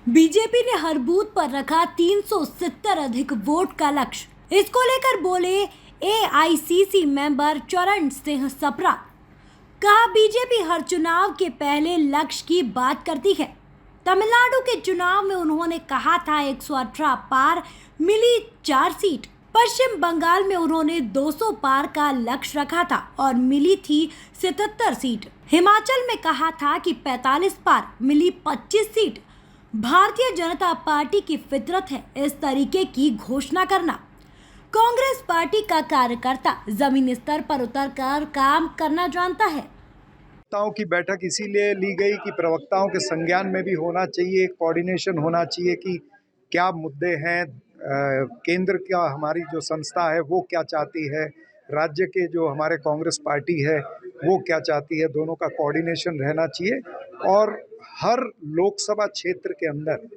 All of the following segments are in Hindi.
बीजेपी ने हर बूथ पर रखा 370 अधिक वोट का लक्ष्य। इसको लेकर बोले एआईसीसी मेंबर चरण सिंह सप्रा। कहा बीजेपी हर चुनाव के पहले लक्ष्य की बात करती है। तमिलनाडु के चुनाव में उन्होंने कहा था 118 पार, मिली 4 सीट। पश्चिम बंगाल में उन्होंने 200 पार का लक्ष्य रखा था और मिली थी 77 सीट। हिमाचल में कहा था कि 45 पार, मिली 25 सीट। भारतीय जनता पार्टी की फितरत है इस तरीके की घोषणा करना। कांग्रेस पार्टी का कार्यकर्ता जमीनी स्तर पर उतरकर काम करना जानता है। प्रवक्ताओं की बैठक इसीलिए ली गई कि प्रवक्ताओं के संज्ञान में भी होना चाहिए, कोऑर्डिनेशन होना चाहिए कि क्या मुद्दे हैं, केंद्र का हमारी जो संस्था है वो क्या चाहती है, राज्य के जो हमारे कांग्रेस पार्टी है वो क्या चाहती है, दोनों का कोऑर्डिनेशन रहना चाहिए। और हर लोकसभा क्षेत्र के अंदर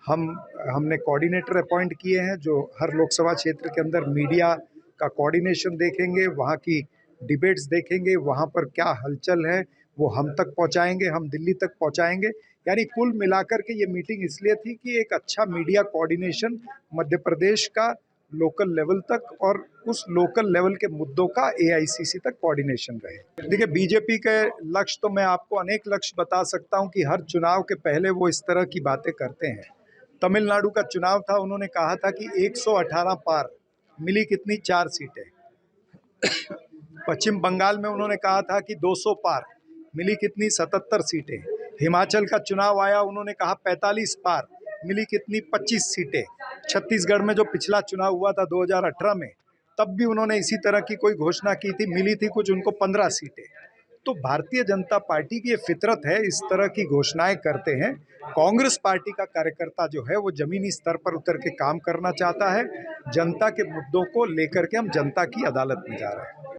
हमने कोऑर्डिनेटर अपॉइंट किए हैं जो हर लोकसभा क्षेत्र के अंदर मीडिया का कोऑर्डिनेशन देखेंगे, वहाँ की डिबेट्स देखेंगे, वहाँ पर क्या हलचल है वो हम तक पहुँचाएंगे, हम दिल्ली तक पहुँचाएंगे। यानी कुल मिलाकर के ये मीटिंग इसलिए थी कि एक अच्छा मीडिया कोऑर्डिनेशन मध्य प्रदेश का लोकल लेवल तक और उस लोकल लेवल के मुद्दों का एआईसीसी तक कोऑर्डिनेशन रहे। देखिए, बीजेपी के लक्ष्य तो मैं आपको अनेक लक्ष्य बता सकता हूं कि हर चुनाव के पहले वो इस तरह की बातें करते हैं। तमिलनाडु का चुनाव था, उन्होंने कहा था कि 118 पार, मिली कितनी 4 सीटें। पश्चिम बंगाल में उन्होंने कहा था कि 200 पार, मिली कितनी 77 सीटें। हिमाचल का चुनाव आया, उन्होंने कहा 45 पार, मिली कितनी 25 सीटें। छत्तीसगढ़ में जो पिछला चुनाव हुआ था 2018 में, तब भी उन्होंने इसी तरह की कोई घोषणा की थी, मिली थी कुछ उनको 15 सीटें। तो भारतीय जनता पार्टी की ये फितरत है, इस तरह की घोषणाएं करते हैं। कांग्रेस पार्टी का कार्यकर्ता जो है वो जमीनी स्तर पर उतर के काम करना चाहता है। जनता के मुद्दों को लेकर के हम जनता की अदालत में जा रहे हैं।